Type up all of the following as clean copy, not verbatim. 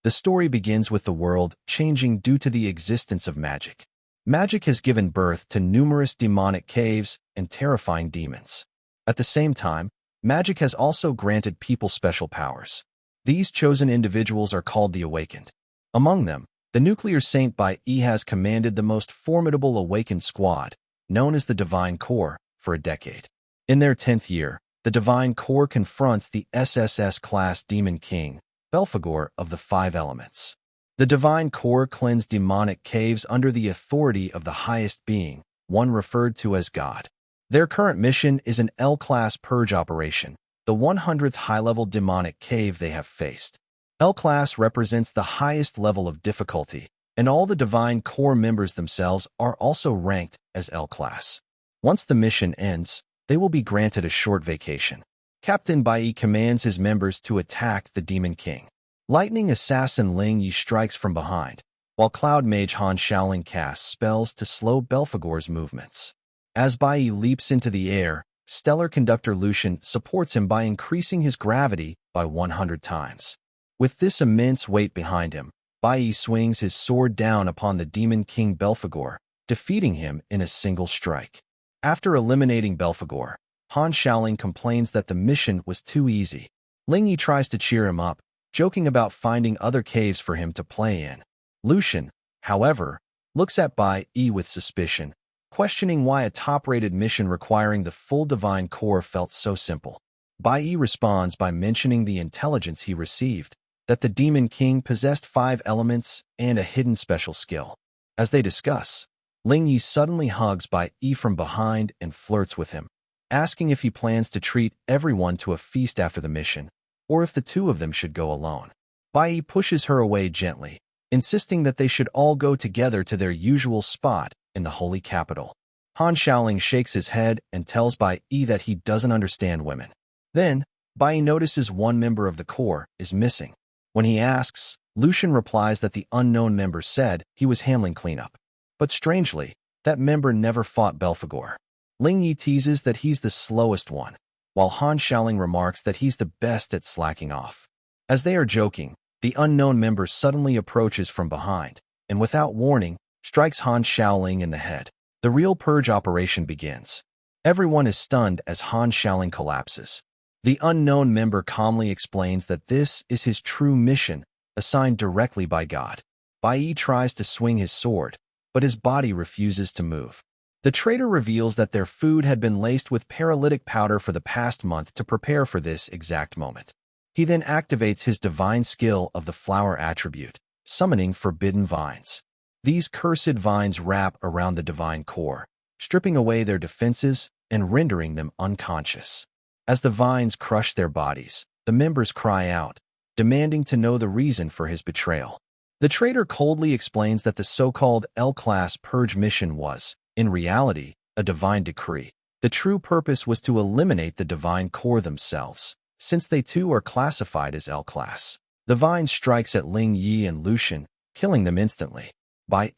The story begins with the world changing due to the existence of magic. Magic has given birth to numerous demonic caves and terrifying demons. At the same time, magic has also granted people special powers. These chosen individuals are called the Awakened. Among them, the nuclear saint Bai-E has commanded the most formidable Awakened squad, known as the Divine Corps, for a decade. In their 10th year, the Divine Corps confronts the SSS-class Demon King, Belphegor of the Five Elements. The Divine Corps cleanse demonic caves under the authority of the highest being, one referred to as God. Their current mission is an L-class purge operation, the 100th high-level demonic cave they have faced. L-class represents the highest level of difficulty, and all the Divine Corps members themselves are also ranked as L-class. Once the mission ends, they will be granted a short vacation. Captain Bai commands his members to attack the Demon King. Lightning assassin Ling Yi strikes from behind, while Cloud Mage Han Shaoling casts spells to slow Belphegor's movements. As Bai leaps into the air, Stellar Conductor Lucian supports him by increasing his gravity by 100 times. With this immense weight behind him, Bai swings his sword down upon the Demon King Belphegor, defeating him in a single strike. After eliminating Belphegor, Han Shaoling complains that the mission was too easy. Ling Yi tries to cheer him up, joking about finding other caves for him to play in. Lucian, however, looks at Bai with suspicion, questioning why a top-rated mission requiring the full Divine Corps felt so simple. Bai responds by mentioning the intelligence he received, that the Demon King possessed 5 elements and a hidden special skill. As they discuss, Ling Yi suddenly hugs Bai from behind and flirts with him, asking if he plans to treat everyone to a feast after the mission, or if the two of them should go alone. Bai pushes her away gently, insisting that they should all go together to their usual spot in the holy capital. Han Shaoling shakes his head and tells Bai that he doesn't understand women. Then, Bai notices one member of the Corps is missing. When he asks, Lucian replies that the unknown member said he was handling cleanup. But strangely, that member never fought Belphegor. Ling Yi teases that he's the slowest one, while Han Shaoling remarks that he's the best at slacking off. As they are joking, the unknown member suddenly approaches from behind, and without warning, strikes Han Shaoling in the head. The real purge operation begins. Everyone is stunned as Han Shaoling collapses. The unknown member calmly explains that this is his true mission, assigned directly by God. Bai tries to swing his sword, but his body refuses to move. The traitor reveals that their food had been laced with paralytic powder for the past month to prepare for this exact moment. He then activates his divine skill of the flower attribute, summoning forbidden vines. These cursed vines wrap around the Divine Corps, stripping away their defenses and rendering them unconscious. As the vines crush their bodies, the members cry out, demanding to know the reason for his betrayal. The traitor coldly explains that the so-called L-class purge mission was, in reality, a divine decree. The true purpose was to eliminate the Divine Corps themselves, since they too are classified as L-class. The vine strikes at Ling Yi and Lucian, killing them instantly. Bai,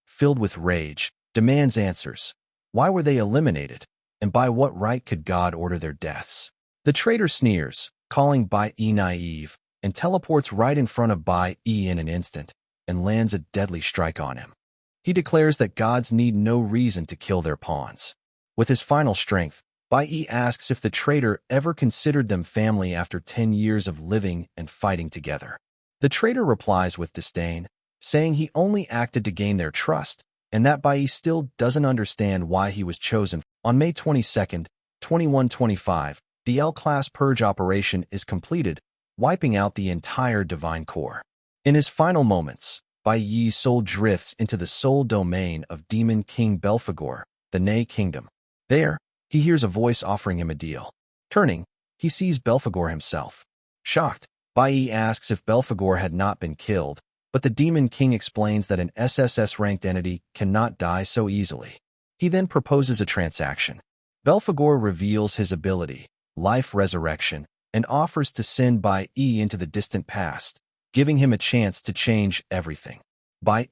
filled with rage, demands answers. Why were they eliminated? And by what right could God order their deaths? The traitor sneers, calling Bai naive, and teleports right in front of Bai in an instant, and lands a deadly strike on him. He declares that gods need no reason to kill their pawns. With his final strength, Bai asks if the traitor ever considered them family after 10 years of living and fighting together. The traitor replies with disdain, saying he only acted to gain their trust, and that Bai still doesn't understand why he was chosen. On May 22, 2125, the L-class purge operation is completed, wiping out the entire Divine Corps. In his final moments, Bai's soul drifts into the soul domain of Demon King Belphegor, the Nei Kingdom. There, he hears a voice offering him a deal. Turning, he sees Belphegor himself. Shocked, Bai asks if Belphegor had not been killed, but the Demon King explains that an SSS-ranked entity cannot die so easily. He then proposes a transaction. Belphegor reveals his ability, life resurrection, and offers to send Bai into the distant past, giving him a chance to change everything. Bai,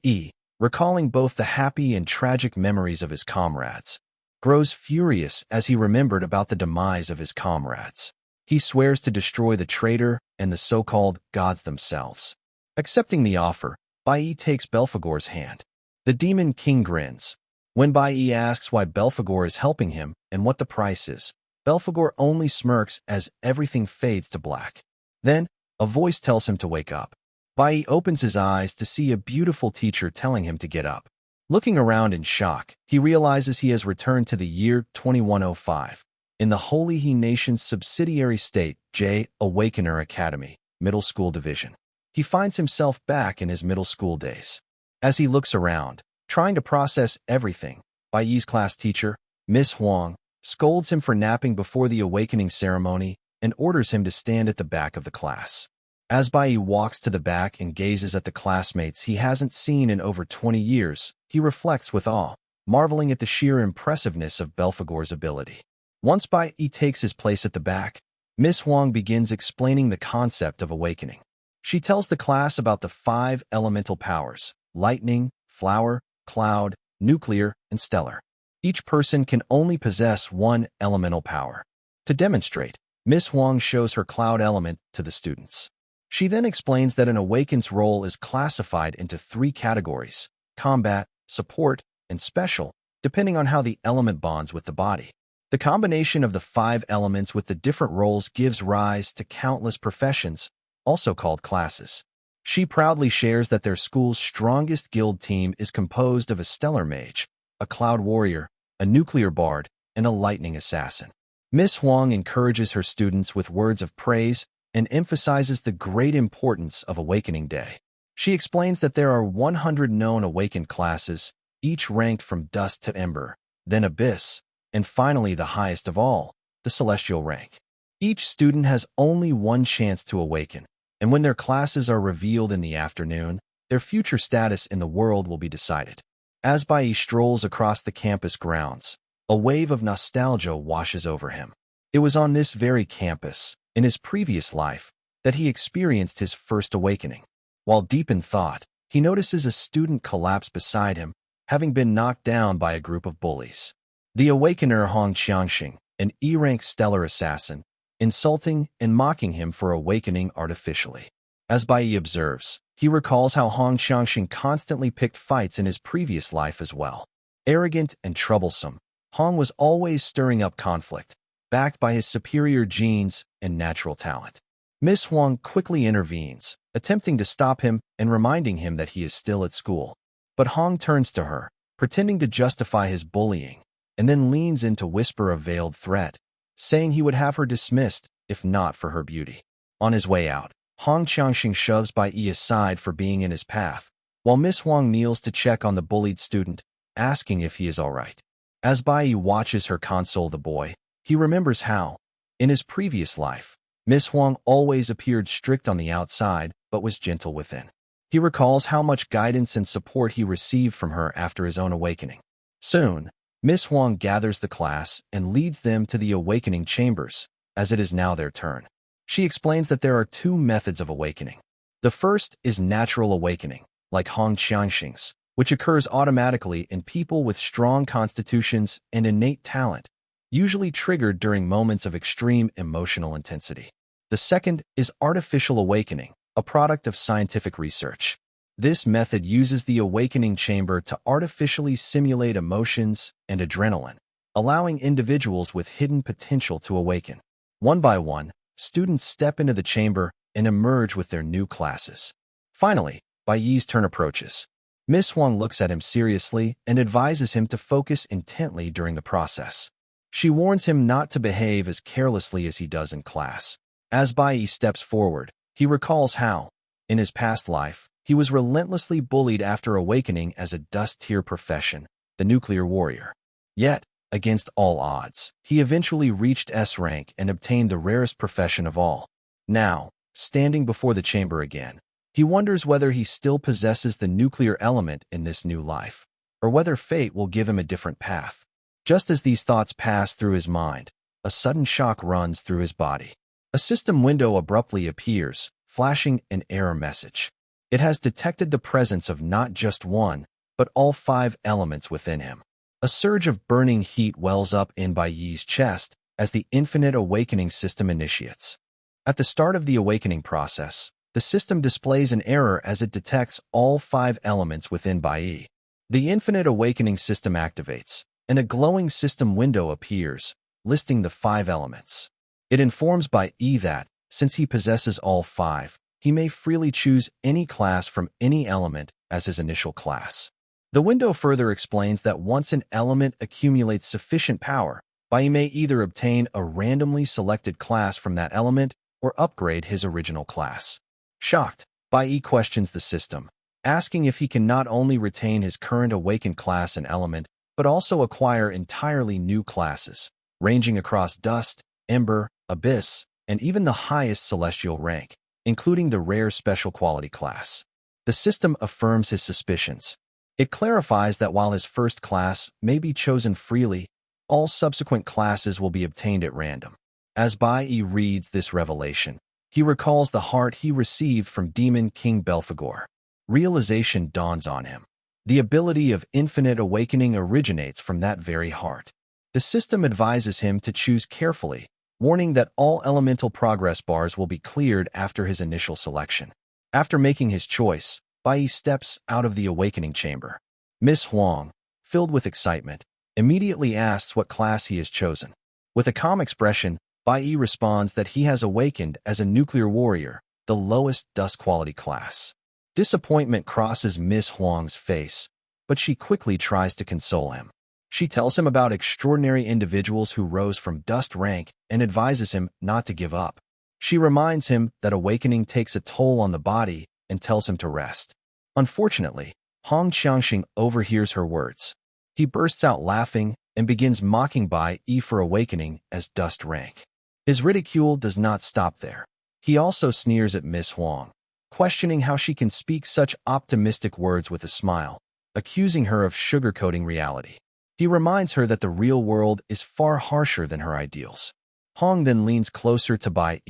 recalling both the happy and tragic memories of his comrades, grows furious as he remembered about the demise of his comrades. He swears to destroy the traitor and the so-called gods themselves. Accepting the offer, Bai takes Belphegor's hand. The Demon King grins. When Bai asks why Belphegor is helping him and what the price is, Belphegor only smirks as everything fades to black. Then, a voice tells him to wake up. Bai opens his eyes to see a beautiful teacher telling him to get up. Looking around in shock, he realizes he has returned to the year 2105. In the Holy He Nation's subsidiary state, J. Awakener Academy, Middle School Division. He finds himself back in his middle school days. As he looks around, trying to process everything, Bai's class teacher, Miss Huang, scolds him for napping before the awakening ceremony and orders him to stand at the back of the class. As Bai walks to the back and gazes at the classmates he hasn't seen in over 20 years, he reflects with awe, marveling at the sheer impressiveness of Belphegor's ability. Once Bai takes his place at the back, Miss Huang begins explaining the concept of awakening. She tells the class about the 5 elemental powers: lightning, flower, cloud, nuclear, and stellar. Each person can only possess one elemental power. To demonstrate, Miss Huang shows her cloud element to the students. She then explains that an Awakens role is classified into 3 categories: combat, support, and special, depending on how the element bonds with the body. The combination of the 5 elements with the different roles gives rise to countless professions, also called classes. She proudly shares that their school's strongest guild team is composed of a stellar mage, a cloud warrior, a nuclear bard, and a lightning assassin. Miss Huang encourages her students with words of praise and emphasizes the great importance of Awakening Day. She explains that there are 100 known awakened classes, each ranked from dust to ember, then abyss, and finally the highest of all, the celestial rank. Each student has only one chance to awaken, and when their classes are revealed in the afternoon, their future status in the world will be decided. As Bai strolls across the campus grounds, a wave of nostalgia washes over him. It was on this very campus, in his previous life, that he experienced his first awakening. While deep in thought, he notices a student collapse beside him, having been knocked down by a group of bullies. The awakener Hong Qiangxing, an E-rank stellar assassin, insulting and mocking him for awakening artificially. As Bai observes, he recalls how Hong Qiangxing constantly picked fights in his previous life as well. Arrogant and troublesome, Hong was always stirring up conflict, backed by his superior genes and natural talent. Miss Huang quickly intervenes, attempting to stop him and reminding him that he is still at school. But Hong turns to her, pretending to justify his bullying, and then leans in to whisper a veiled threat, saying he would have her dismissed if not for her beauty. On his way out, Hong Qiangxing shoves Bai aside for being in his path, while Miss Huang kneels to check on the bullied student, asking if he is all right. As Bai watches her console the boy, he remembers how, in his previous life, Miss Huang always appeared strict on the outside but was gentle within. He recalls how much guidance and support he received from her after his own awakening. Soon, Miss Huang gathers the class and leads them to the awakening chambers, as it is now their turn. She explains that there are 2 methods of awakening. The first is natural awakening, like Hong Qiangxing's, which occurs automatically in people with strong constitutions and innate talent, usually triggered during moments of extreme emotional intensity. The second is artificial awakening, a product of scientific research. This method uses the awakening chamber to artificially simulate emotions and adrenaline, allowing individuals with hidden potential to awaken. One by one, students step into the chamber and emerge with their new classes. Finally, Bai's turn approaches. Miss Huang looks at him seriously and advises him to focus intently during the process. She warns him not to behave as carelessly as he does in class. As Bai steps forward, he recalls how, in his past life, he was relentlessly bullied after awakening as a dust-tier profession, the nuclear warrior. Yet, against all odds, he eventually reached S rank and obtained the rarest profession of all. Now, standing before the chamber again, he wonders whether he still possesses the nuclear element in this new life, or whether fate will give him a different path. Just as these thoughts pass through his mind, a sudden shock runs through his body. A system window abruptly appears, flashing an error message. It has detected the presence of not just one, but all 5 elements within him. A surge of burning heat wells up in Bai's chest as the infinite awakening system initiates. At the start of the awakening process, The system displays an error as it detects all 5 elements within Bai. The Infinite Awakening system activates, and a glowing system window appears, listing the 5 elements. It informs Bai that, since he possesses all 5, he may freely choose any class from any element as his initial class. The window further explains that once an element accumulates sufficient power, Bai may either obtain a randomly selected class from that element or upgrade his original class. Shocked, Bai questions the system, asking if he can not only retain his current awakened class and element, but also acquire entirely new classes, ranging across dust, ember, abyss, and even the highest celestial rank, including the rare special quality class. The system affirms his suspicions. It clarifies that while his first class may be chosen freely, all subsequent classes will be obtained at random. As Bai reads this revelation, he recalls the heart he received from Demon King Belphegor. Realization dawns on him. The ability of infinite awakening originates from that very heart. The system advises him to choose carefully, warning that all elemental progress bars will be cleared after his initial selection. After making his choice, Bai steps out of the awakening chamber. Miss Huang, filled with excitement, immediately asks what class he has chosen. With a calm expression, Bai responds that he has awakened as a nuclear warrior, the lowest dust quality class. Disappointment crosses Miss Huang's face, but she quickly tries to console him. She tells him about extraordinary individuals who rose from dust rank and advises him not to give up. She reminds him that awakening takes a toll on the body and tells him to rest. Unfortunately, Hong Qiangxing overhears her words. He bursts out laughing and begins mocking Bai for awakening as dust rank. His ridicule does not stop there. He also sneers at Miss Huang, questioning how she can speak such optimistic words with a smile, accusing her of sugarcoating reality. He reminds her that the real world is far harsher than her ideals. Hong then leans closer to Bai,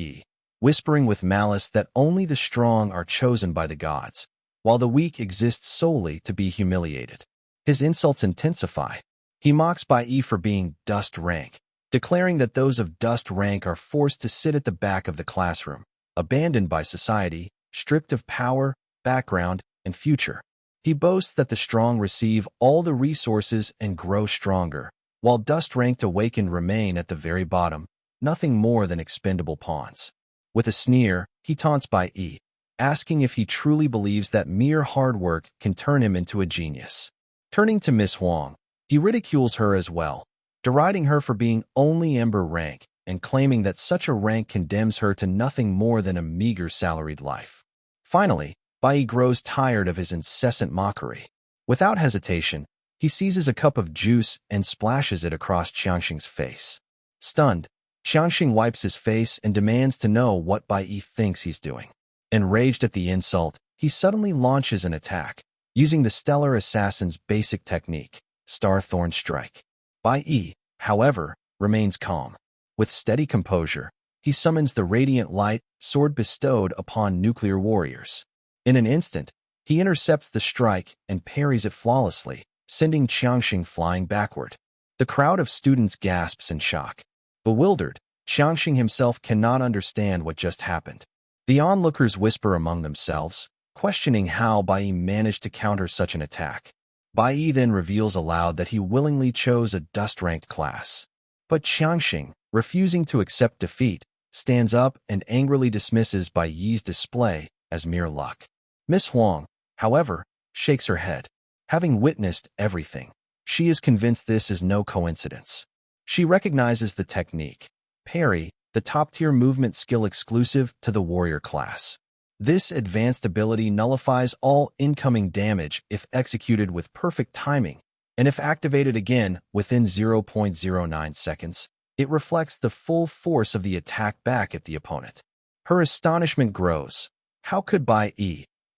whispering with malice that only the strong are chosen by the gods, while the weak exist solely to be humiliated. His insults intensify. He mocks Bai for being dust rank, declaring that those of dust rank are forced to sit at the back of the classroom, abandoned by society, stripped of power, background, and future. He boasts that the strong receive all the resources and grow stronger, while dust-ranked awakened remain at the very bottom, nothing more than expendable pawns. With a sneer, he taunts Bai, asking if he truly believes that mere hard work can turn him into a genius. Turning to Miss Huang, he ridicules her as well, deriding her for being only ember rank and claiming that such a rank condemns her to nothing more than a meager salaried life. Finally, Bai grows tired of his incessant mockery. Without hesitation, he seizes a cup of juice and splashes it across Qiangxing's face. Stunned, Qiangxing wipes his face and demands to know what Bai thinks he's doing. Enraged at the insult, he suddenly launches an attack, using the Stellar Assassin's basic technique, Starthorn Strike. Bai, however, remains calm. With steady composure, he summons the Radiant Light, sword bestowed upon nuclear warriors. In an instant, he intercepts the strike and parries it flawlessly, sending Qiangxing flying backward. The crowd of students gasps in shock. Bewildered, Qiangxing himself cannot understand what just happened. The onlookers whisper among themselves, questioning how Bai managed to counter such an attack. Bai then reveals aloud that he willingly chose a dust-ranked class. But Qiangxing, refusing to accept defeat, stands up and angrily dismisses Bai's display as mere luck. Miss Huang, however, shakes her head. Having witnessed everything, she is convinced this is no coincidence. She recognizes the technique, parry, the top-tier movement skill exclusive to the warrior class. This advanced ability nullifies all incoming damage if executed with perfect timing, and if activated again within 0.09 seconds, it reflects the full force of the attack back at the opponent. Her astonishment grows. How could Bai,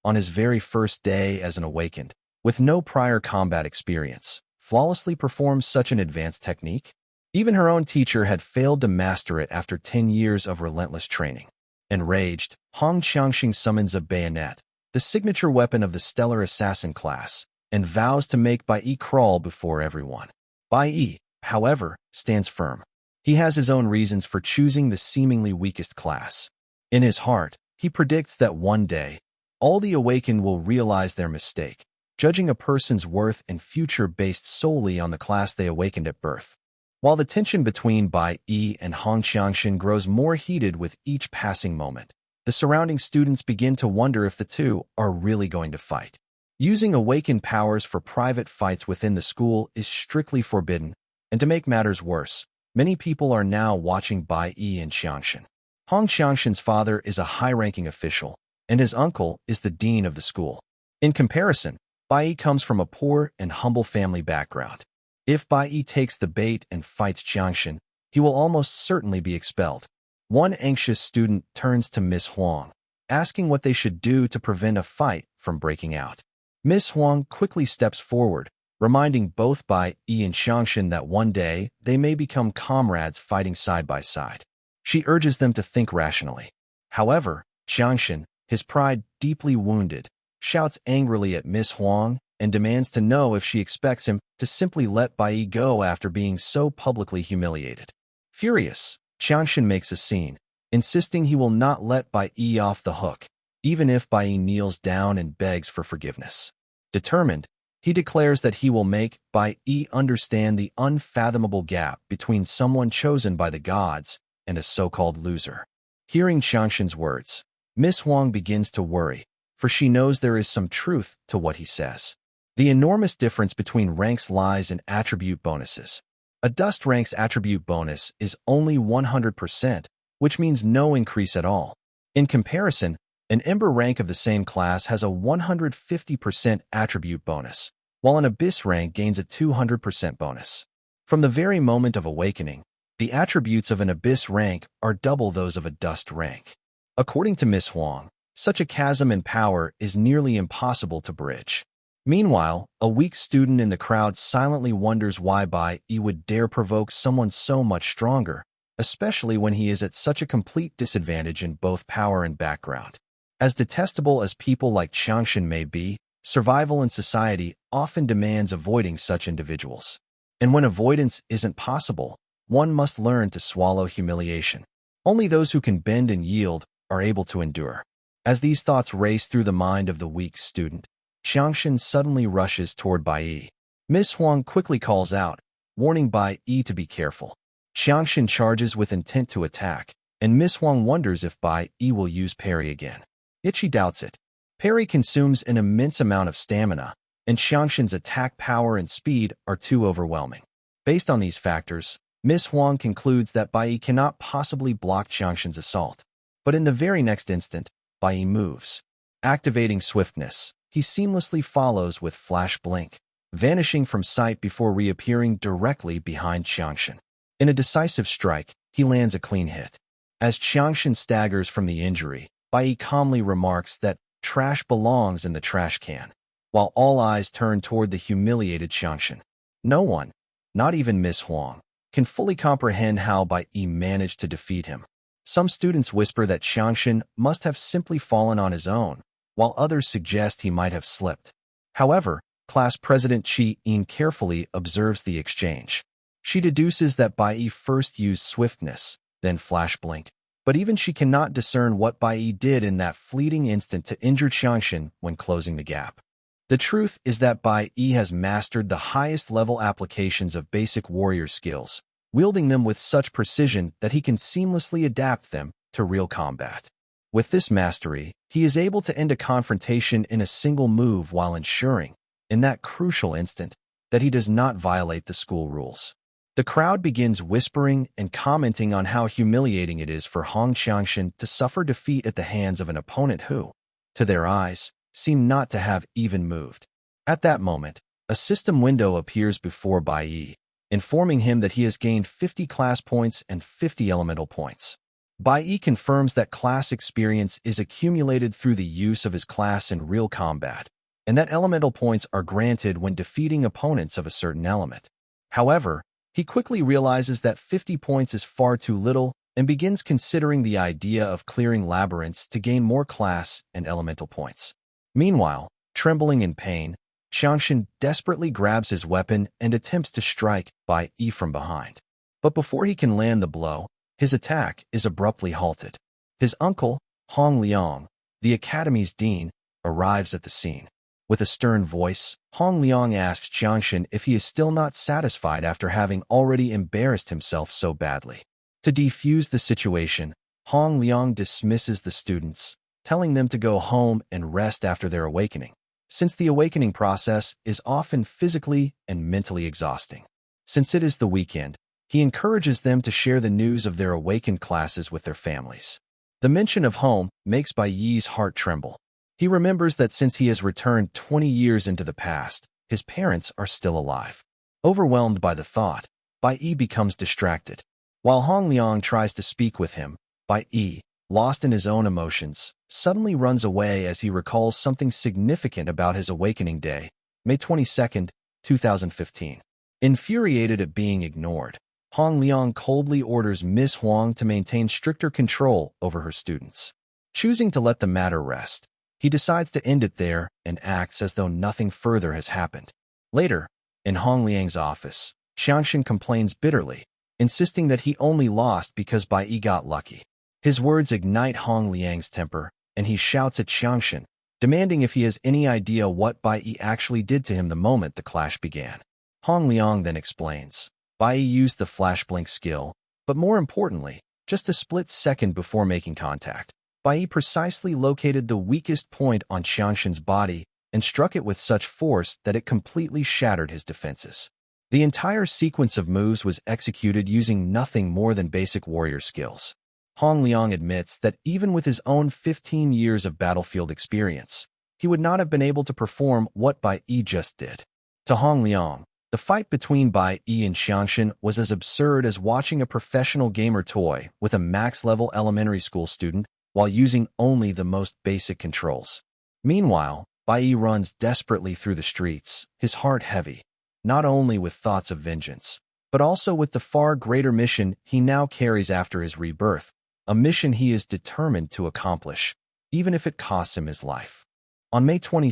on his very first day as an awakened, with no prior combat experience, flawlessly perform such an advanced technique? Even her own teacher had failed to master it after 10 years of relentless training. Enraged, Hong Qiangxing summons a bayonet, the signature weapon of the Stellar Assassin class, and vows to make Bai crawl before everyone. Bai, however, stands firm. He has his own reasons for choosing the seemingly weakest class. In his heart, He predicts that one day, all the awakened will realize their mistake, judging a person's worth and future based solely on the class they awakened at birth. While the tension between Bai Yi and Hong Qiangshan grows more heated with each passing moment, the surrounding students begin to wonder if the two are really going to fight. Using awakened powers for private fights within the school is strictly forbidden, and to make matters worse, many people are now watching Bai Yi and Qiangshan. Hong Qiangshan's father is a high-ranking official, and his uncle is the dean of the school. In comparison, Bai Yi comes from a poor and humble family background. If Bai Yi takes the bait and fights Qiangshan, he will almost certainly be expelled. One anxious student turns to Miss Huang, asking what they should do to prevent a fight from breaking out. Miss Huang quickly steps forward, reminding both Bai Yi and Qiangshan that one day they may become comrades fighting side by side. She urges them to think rationally. However, Qiangshan, his pride deeply wounded, shouts angrily at Miss Huang and demands to know if she expects him to simply let Bai Yi go after being so publicly humiliated. Furious, Qiangshan makes a scene, insisting he will not let Bai Yi off the hook, even if Bai Yi kneels down and begs for forgiveness. Determined, he declares that he will make Bai Yi understand the unfathomable gap between someone chosen by the gods and a so-called loser. Hearing Qiangshan's words, Miss Huang begins to worry, for she knows there is some truth to what he says. The enormous difference between ranks lies in attribute bonuses. A dust rank's attribute bonus is only 100%, which means no increase at all. In comparison, an ember rank of the same class has a 150% attribute bonus, while an abyss rank gains a 200% bonus. From the very moment of awakening, the attributes of an abyss rank are double those of a dust rank. According to Miss Huang, such a chasm in power is nearly impossible to bridge. Meanwhile, a weak student in the crowd silently wonders why Bai Yi would dare provoke someone so much stronger, especially when he is at such a complete disadvantage in both power and background. As detestable as people like Qiangshan may be, survival in society often demands avoiding such individuals. And when avoidance isn't possible, one must learn to swallow humiliation. Only those who can bend and yield are able to endure. As these thoughts race through the mind of the weak student, Qiangshan suddenly rushes toward Bai Yi. Miss Huang quickly calls out, warning Bai Yi to be careful. Qiangshan charges with intent to attack, and Miss Huang wonders if Bai Yi will use parry again. Yet she doubts it. Parry consumes an immense amount of stamina, and Qiangshan's attack power and speed are too overwhelming. Based on these factors, Miss Huang concludes that Bai Yi cannot possibly block Qiangshan's assault. But in the very next instant, Bai Yi moves. Activating swiftness, he seamlessly follows with flash blink, vanishing from sight before reappearing directly behind Qiangshan. In a decisive strike, he lands a clean hit. As Qiangshan staggers from the injury, Bai Yi calmly remarks that trash belongs in the trash can, while all eyes turn toward the humiliated Qiangshan. No one, not even Miss Huang, can fully comprehend how Bai Yi managed to defeat him. Some students whisper that Qiangshan must have simply fallen on his own, while others suggest he might have slipped. However, class president Qi Yin carefully observes the exchange. She deduces that Bai Yi first used swiftness, then flash blink, but even she cannot discern what Bai Yi did in that fleeting instant to injure Qiangshan when closing the gap. The truth is that Bai Yi has mastered the highest level applications of basic warrior skills, wielding them with such precision that he can seamlessly adapt them to real combat. With this mastery, he is able to end a confrontation in a single move while ensuring, in that crucial instant, that he does not violate the school rules. The crowd begins whispering and commenting on how humiliating it is for Hong Qiangshan to suffer defeat at the hands of an opponent who, to their eyes, seem not to have even moved. At that moment, a system window appears before Bai Yi, informing him that he has gained 50 class points and 50 elemental points. Bai Yi confirms that class experience is accumulated through the use of his class in real combat, and that elemental points are granted when defeating opponents of a certain element. However, he quickly realizes that 50 points is far too little and begins considering the idea of clearing labyrinths to gain more class and elemental points. Meanwhile, trembling in pain, Qiangshan desperately grabs his weapon and attempts to strike Bai Yi from behind. But before he can land the blow, his attack is abruptly halted. His uncle, Hong Liang, the academy's dean, arrives at the scene. With a stern voice, Hong Liang asks Jiangshan if he is still not satisfied after having already embarrassed himself so badly. To defuse the situation, Hong Liang dismisses the students, telling them to go home and rest after their awakening, since the awakening process is often physically and mentally exhausting. Since it is the weekend, he encourages them to share the news of their awakened classes with their families. The mention of home makes Bai Yi's heart tremble. He remembers that since he has returned 20 years into the past, his parents are still alive. Overwhelmed by the thought, Bai Yi becomes distracted. While Hong Liang tries to speak with him, Bai Yi, lost in his own emotions, suddenly runs away as he recalls something significant about his awakening day, May 22, 2015. Infuriated at being ignored, Hong Liang coldly orders Miss Huang to maintain stricter control over her students. Choosing to let the matter rest, he decides to end it there and acts as though nothing further has happened. Later, in Hong Liang's office, Xiangshan complains bitterly, insisting that he only lost because Bai Yi got lucky. His words ignite Hong Liang's temper, and he shouts at Xiangshan, demanding if he has any idea what Bai Yi actually did to him the moment the clash began. Hong Liang then explains, Bai Yi used the flash blink skill, but more importantly, just a split second before making contact, Bai Yi precisely located the weakest point on Xiangshan's body and struck it with such force that it completely shattered his defenses. The entire sequence of moves was executed using nothing more than basic warrior skills. Hong Liang admits that even with his own 15 years of battlefield experience, he would not have been able to perform what Bai Yi just did. To Hong Liang, the fight between Bai Yi and Xiangshan was as absurd as watching a professional gamer toy with a max-level elementary school student while using only the most basic controls. Meanwhile, Bai Yi runs desperately through the streets, his heart heavy, not only with thoughts of vengeance, but also with the far greater mission he now carries after his rebirth, a mission he is determined to accomplish, even if it costs him his life. On May 22,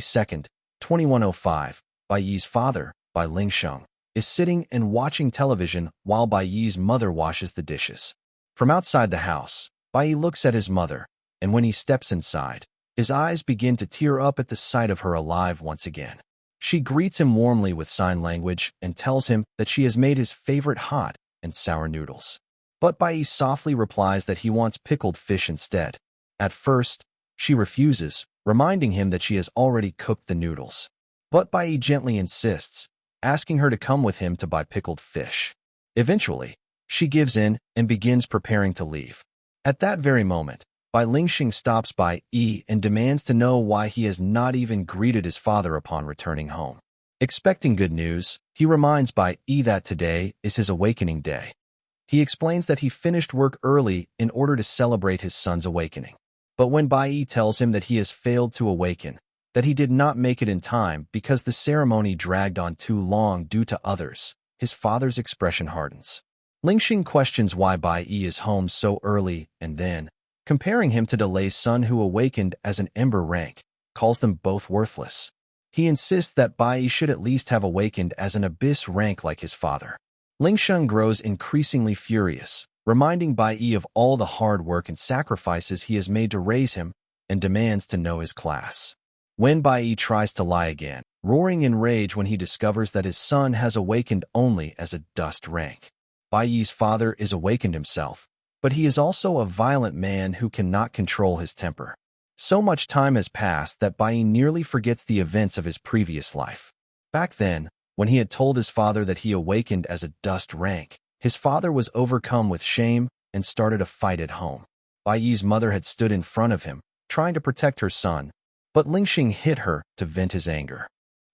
2105, Bai Yi's father, Bai Lingsheng, is sitting and watching television while Bai Yi's mother washes the dishes. From outside the house, Bai Yi looks at his mother, and when he steps inside, his eyes begin to tear up at the sight of her alive once again. She greets him warmly with sign language and tells him that she has made his favorite hot and sour noodles. But Bai Yi softly replies that he wants pickled fish instead. At first, she refuses, reminding him that she has already cooked the noodles. But Bai Yi gently insists, asking her to come with him to buy pickled fish. Eventually, she gives in and begins preparing to leave. At that very moment, Bai Lingxing stops Bai Yi and demands to know why he has not even greeted his father upon returning home. Expecting good news, he reminds Bai Yi that today is his awakening day. He explains that he finished work early in order to celebrate his son's awakening. But when Bai Yi tells him that he has failed to awaken, that he did not make it in time because the ceremony dragged on too long due to others, his father's expression hardens. Lingxing questions why Bai Yi is home so early and then, comparing him to Delay's son who awakened as an ember rank, calls them both worthless. He insists that Bai Yi should at least have awakened as an abyss rank like his father. Lingsheng grows increasingly furious, reminding Bai Yi of all the hard work and sacrifices he has made to raise him, and demands to know his class. When Bai Yi tries to lie again, roaring in rage when he discovers that his son has awakened only as a dust rank. Bai Yi's father is awakened himself, but he is also a violent man who cannot control his temper. So much time has passed that Bai Yi nearly forgets the events of his previous life. Back then, when he had told his father that he awakened as a dust rank, his father was overcome with shame and started a fight at home. Bai Yi's mother had stood in front of him, trying to protect her son, but Lingxing hit her to vent his anger.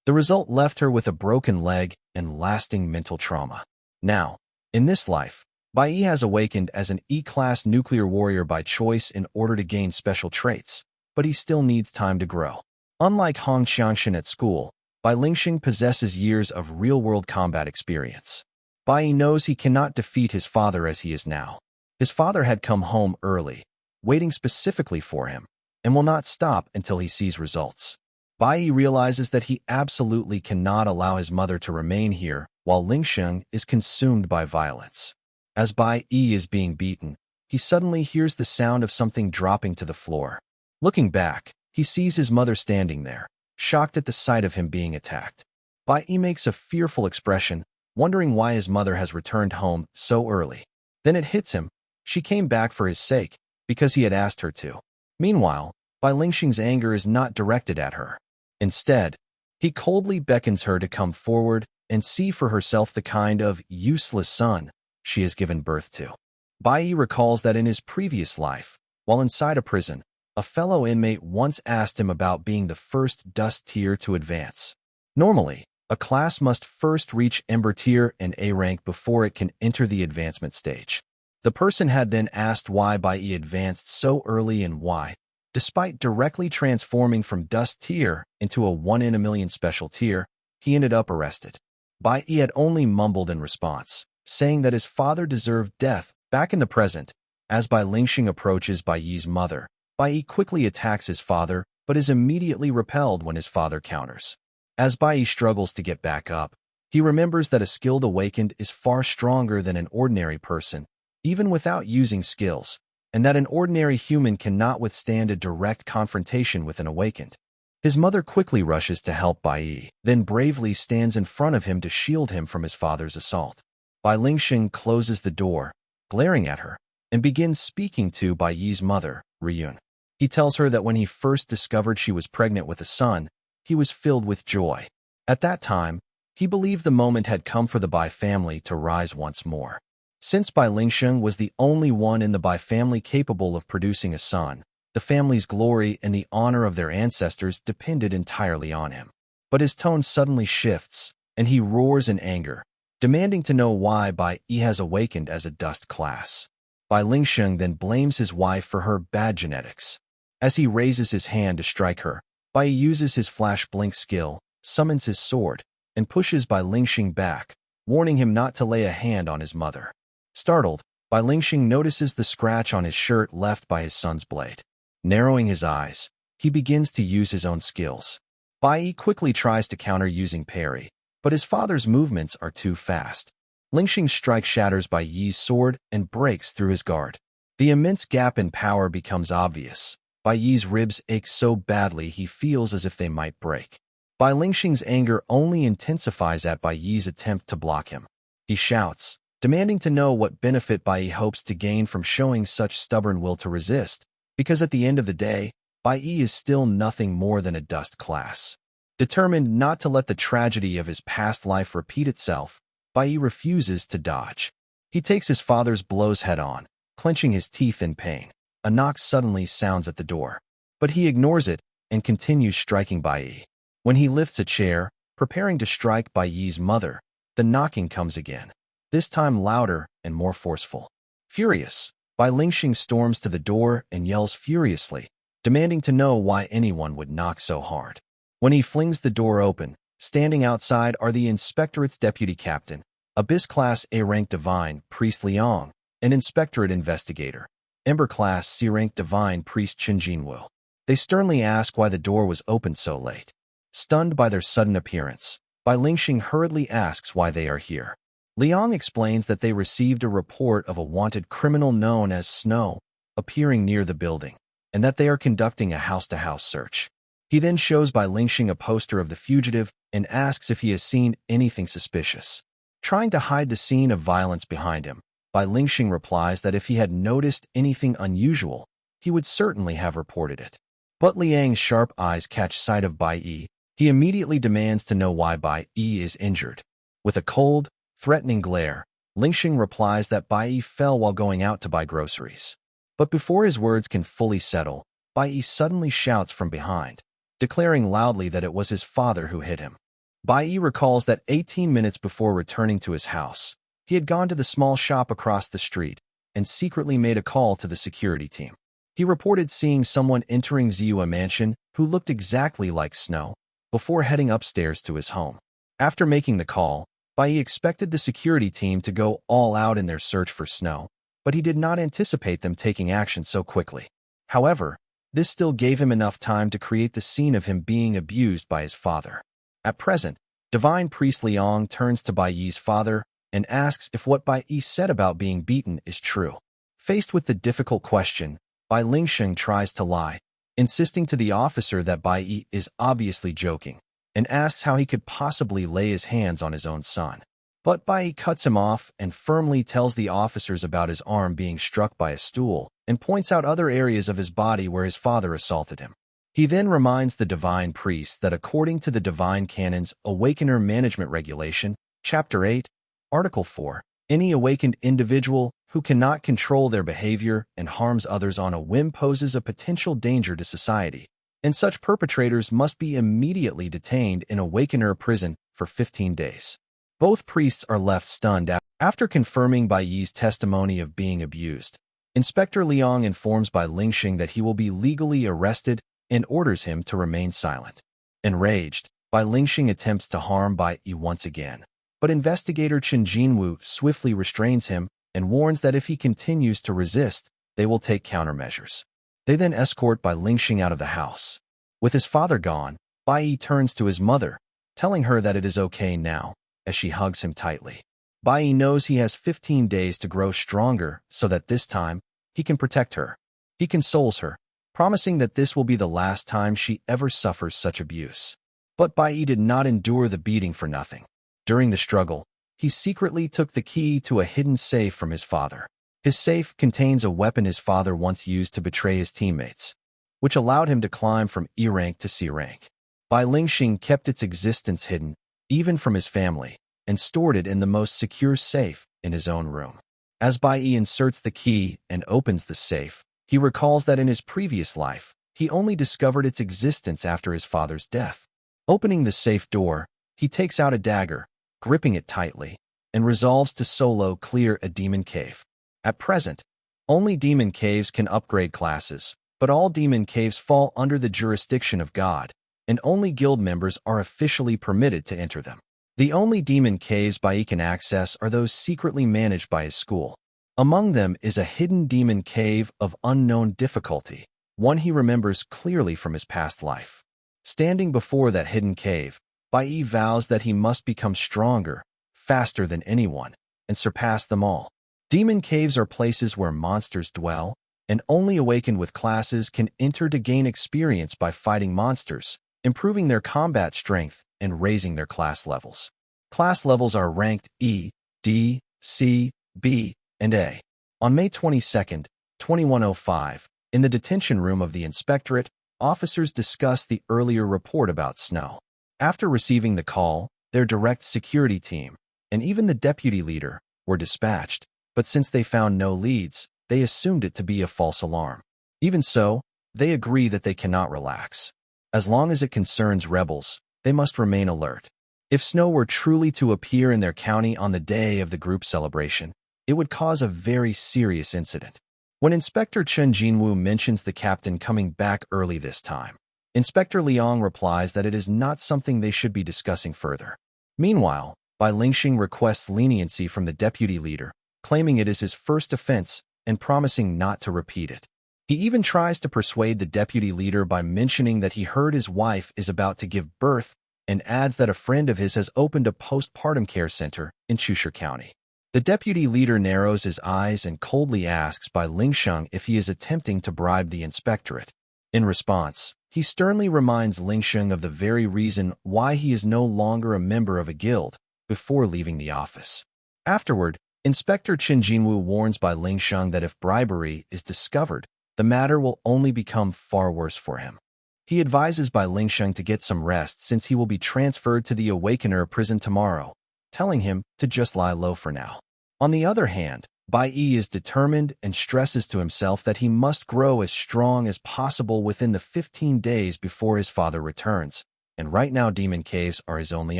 The result left her with a broken leg and lasting mental trauma. Now, in this life, Bai Yi has awakened as an E-class nuclear warrior by choice in order to gain special traits, but he still needs time to grow. Unlike Hong Xiangshan at school, Bai Lingxing possesses years of real-world combat experience. Bai Yi knows he cannot defeat his father as he is now. His father had come home early, waiting specifically for him, and will not stop until he sees results. Bai Yi realizes that he absolutely cannot allow his mother to remain here while Lingxing is consumed by violence. As Bai Yi is being beaten, he suddenly hears the sound of something dropping to the floor. Looking back, he sees his mother standing there, shocked at the sight of him being attacked. Bai makes a fearful expression, wondering why his mother has returned home so early. Then it hits him. She came back for his sake, because he had asked her to. Meanwhile, Bai Lingxing's anger is not directed at her. Instead, he coldly beckons her to come forward and see for herself the kind of useless son she has given birth to. Bai recalls that in his previous life, while inside a prison, a fellow inmate once asked him about being the first dust tier to advance. Normally, a class must first reach Ember tier and A rank before it can enter the advancement stage. The person had then asked why Bai advanced so early and why, despite directly transforming from dust tier into a 1 in a million special tier, he ended up arrested. Bai had only mumbled in response, saying that his father deserved death. Back in the present, as Bai Lingxing approaches Bai's mother, Bai quickly attacks his father but is immediately repelled when his father counters. As Bai struggles to get back up, he remembers that a skilled awakened is far stronger than an ordinary person, even without using skills, and that an ordinary human cannot withstand a direct confrontation with an awakened. His mother quickly rushes to help Bai, then bravely stands in front of him to shield him from his father's assault. Bai Lingxing closes the door, glaring at her, and begins speaking to Bai's mother, Ryun. He tells her that when he first discovered she was pregnant with a son, he was filled with joy. At that time, he believed the moment had come for the Bai family to rise once more. Since Bai Lingxing was the only one in the Bai family capable of producing a son, the family's glory and the honor of their ancestors depended entirely on him. But his tone suddenly shifts, and he roars in anger, demanding to know why Bai has awakened as a dust class. Bai Lingxing then blames his wife for her bad genetics. As he raises his hand to strike her, Bai uses his flash blink skill, summons his sword, and pushes Bai Lingxing back, warning him not to lay a hand on his mother. Startled, Bai Lingxing notices the scratch on his shirt left by his son's blade. Narrowing his eyes, he begins to use his own skills. Bai quickly tries to counter using parry, but his father's movements are too fast. Lingxing's strike shatters Bai's sword and breaks through his guard. The immense gap in power becomes obvious. Bai's ribs ache so badly he feels as if they might break. Bai Lingxing's anger only intensifies at Bai's attempt to block him. He shouts, demanding to know what benefit Bai hopes to gain from showing such stubborn will to resist, because at the end of the day, Bai is still nothing more than a dust class. Determined not to let the tragedy of his past life repeat itself, Bai refuses to dodge. He takes his father's blows head-on, clenching his teeth in pain. A knock suddenly sounds at the door, but he ignores it and continues striking Bai. When he lifts a chair, preparing to strike Bai's mother, the knocking comes again, this time louder and more forceful. Furious, Bai Lingxing storms to the door and yells furiously, demanding to know why anyone would knock so hard. When he flings the door open, standing outside are the Inspectorate's deputy captain, Abyss-class A-rank Divine Priest Liang, and Inspectorate Investigator, Ember-class C-rank Divine Priest Chen Jinwu. They sternly ask why the door was opened so late. Stunned by their sudden appearance, Bai Lingxing hurriedly asks why they are here. Liang explains that they received a report of a wanted criminal known as Snow appearing near the building, and that they are conducting a house-to-house search. He then shows Bai Lingxing a poster of the fugitive and asks if he has seen anything suspicious. Trying to hide the scene of violence behind him, Bai Lingxing replies that if he had noticed anything unusual, he would certainly have reported it. But Liang's sharp eyes catch sight of Bai. He immediately demands to know why Bai is injured. With a cold, threatening glare, Lingxing replies that Bai fell while going out to buy groceries. But before his words can fully settle, Bai suddenly shouts from behind, declaring loudly that it was his father who hit him. Bai recalls that 18 minutes before returning to his house, he had gone to the small shop across the street and secretly made a call to the security team. He reported seeing someone entering Ziyue Mansion who looked exactly like Snow before heading upstairs to his home. After making the call, Bai expected the security team to go all out in their search for Snow, but he did not anticipate them taking action so quickly. However, this still gave him enough time to create the scene of him being abused by his father. At present, Divine Priest Liang turns to Bai's father and asks if what Bai said about being beaten is true. Faced with the difficult question, Bai Lingsheng tries to lie, insisting to the officer that Bai Yi is obviously joking, and asks how he could possibly lay his hands on his own son. But Bai Yi cuts him off and firmly tells the officers about his arm being struck by a stool, and points out other areas of his body where his father assaulted him. He then reminds the divine priest that according to the divine canon's Awakener Management Regulation, Chapter 8, Article 4, any awakened individual who cannot control their behavior and harms others on a whim poses a potential danger to society, and such perpetrators must be immediately detained in Awakener prison for 15 days. Both priests are left stunned after confirming Bai Yi's testimony of being abused. Inspector Liang informs Bai Lingsheng that he will be legally arrested and orders him to remain silent. Enraged, Bai Lingsheng attempts to harm Bai Yi once again, but investigator Chen Jinwu swiftly restrains him and warns that if he continues to resist, they will take countermeasures. They then escort Bai Lingsheng out of the house. With his father gone, Bai Yi turns to his mother, telling her that it is okay now, as she hugs him tightly. Bai Yi knows he has 15 days to grow stronger so that this time, he can protect her. He consoles her, promising that this will be the last time she ever suffers such abuse. But Bai Yi did not endure the beating for nothing. During the struggle, he secretly took the key to a hidden safe from his father. His safe contains a weapon his father once used to betray his teammates, which allowed him to climb from E rank to C rank. Bai Lingsheng kept its existence hidden, even from his family, and stored it in the most secure safe in his own room. As Bai Yi inserts the key and opens the safe, he recalls that in his previous life, he only discovered its existence after his father's death. Opening the safe door, he takes out a dagger, gripping it tightly, and resolves to solo clear a demon cave. At present, only demon caves can upgrade classes, but all demon caves fall under the jurisdiction of God, and only guild members are officially permitted to enter them. The only demon caves Bai Yi can access are those secretly managed by his school. Among them is a hidden demon cave of unknown difficulty, one he remembers clearly from his past life. Standing before that hidden cave, Bai Yi vows that he must become stronger, faster than anyone, and surpass them all. Demon caves are places where monsters dwell, and only awakened with classes can enter to gain experience by fighting monsters, improving their combat strength, and raising their class levels. Class levels are ranked E, D, C, B, and A. On May 22, 2105, in the detention room of the inspectorate, officers discussed the earlier report about Snow. After receiving the call, their direct security team, and even the deputy leader, were dispatched, but since they found no leads, they assumed it to be a false alarm. Even so, they agree that they cannot relax. As long as it concerns rebels, they must remain alert. If Snow were truly to appear in their county on the day of the group celebration, it would cause a very serious incident. When Inspector Chen Jinwu mentions the captain coming back early this time, Inspector Liang replies that it is not something they should be discussing further. Meanwhile, Bai Lingsheng requests leniency from the deputy leader, claiming it is his first offense and promising not to repeat it. He even tries to persuade the deputy leader by mentioning that he heard his wife is about to give birth and adds that a friend of his has opened a postpartum care center in Chusher County. The deputy leader narrows his eyes and coldly asks Bai Lingsheng if he is attempting to bribe the inspectorate. In response, he sternly reminds Lingsheng of the very reason why he is no longer a member of a guild before leaving the office. Afterward, Inspector Chen Jinwu warns Bai Lingsheng that if bribery is discovered, the matter will only become far worse for him. He advises Bai Lingsheng to get some rest since he will be transferred to the Awakener prison tomorrow, telling him to just lie low for now. On the other hand, Bai Yi is determined and stresses to himself that he must grow as strong as possible within the 15 days before his father returns, and right now demon caves are his only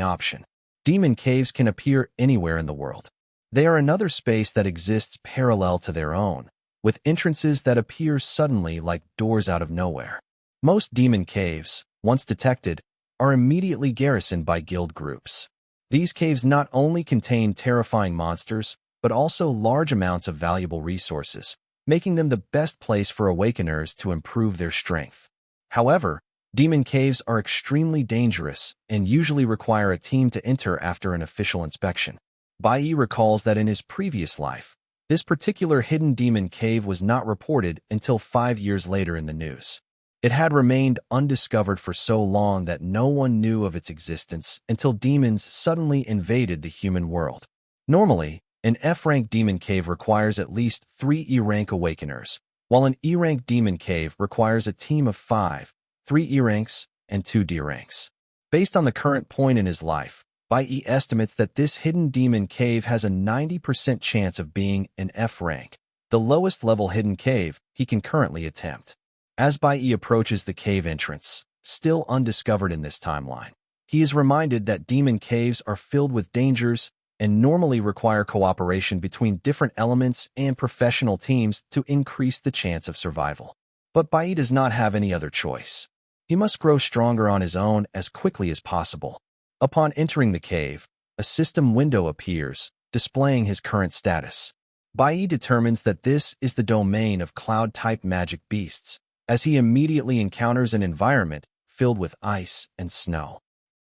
option. Demon caves can appear anywhere in the world. They are another space that exists parallel to their own, with entrances that appear suddenly like doors out of nowhere. Most demon caves, once detected, are immediately garrisoned by guild groups. These caves not only contain terrifying monsters, but also large amounts of valuable resources, making them the best place for awakeners to improve their strength. However, demon caves are extremely dangerous and usually require a team to enter after an official inspection. Bai Yi recalls that in his previous life, This particular hidden demon cave was not reported until 5 years later in the news. It had remained undiscovered for so long that no one knew of its existence until demons suddenly invaded the human world. Normally, an F-rank demon cave requires at least 3 E-rank awakeners, while an E-rank demon cave requires a team of 5, 3 E-ranks, and 2 D-ranks. Based on the current point in his life, Bai estimates that this hidden demon cave has a 90% chance of being an F-rank, the lowest level hidden cave he can currently attempt. As Bai approaches the cave entrance, still undiscovered in this timeline, he is reminded that demon caves are filled with dangers and normally require cooperation between different elements and professional teams to increase the chance of survival. But Bai does not have any other choice. He must grow stronger on his own as quickly as possible. Upon entering the cave, a system window appears, displaying his current status. Bai determines that this is the domain of cloud-type magic beasts, as he immediately encounters an environment filled with ice and snow.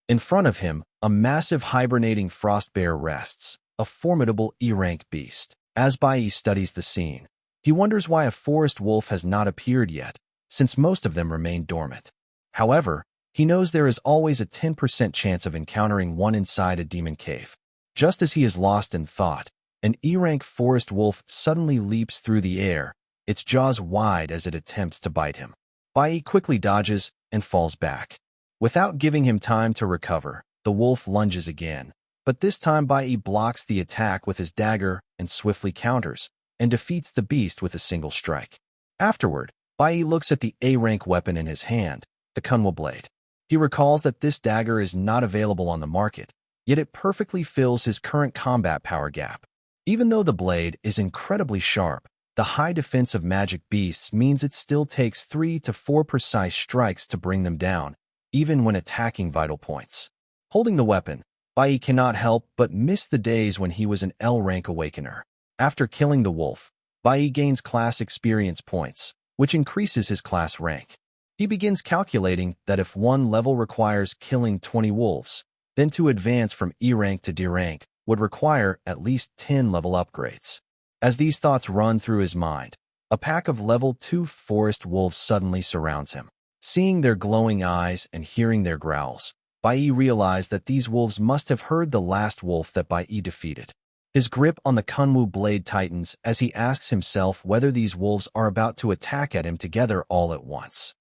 In front of him, a massive hibernating frost bear rests, a formidable E-rank beast. As Bai studies the scene, he wonders why a forest wolf has not appeared yet, since most of them remain dormant. However, he knows there is always a 10% chance of encountering one inside a demon cave. Just as he is lost in thought, an E-rank forest wolf suddenly leaps through the air, its jaws wide as it attempts to bite him. Bai quickly dodges and falls back. Without giving him time to recover, the wolf lunges again, but this time Bai blocks the attack with his dagger and swiftly counters, and defeats the beast with a single strike. Afterward, Bai looks at the A-rank weapon in his hand, the Kunwa blade. He recalls that this dagger is not available on the market, yet it perfectly fills his current combat power gap. Even though the blade is incredibly sharp, the high defense of magic beasts means it still takes 3 to 4 precise strikes to bring them down, even when attacking vital points. Holding the weapon, Bai cannot help but miss the days when he was an L-rank awakener. After killing the wolf, Bai gains class experience points, which increases his class rank. He begins calculating that if one level requires killing 20 wolves, then to advance from E-rank to D-rank would require at least 10 level upgrades. As these thoughts run through his mind, a pack of level 2 forest wolves suddenly surrounds him. Seeing their glowing eyes and hearing their growls, Bai realized that these wolves must have heard the last wolf that Bai defeated. His grip on the Kunwu blade tightens as he asks himself whether these wolves are about to attack at him together all at once.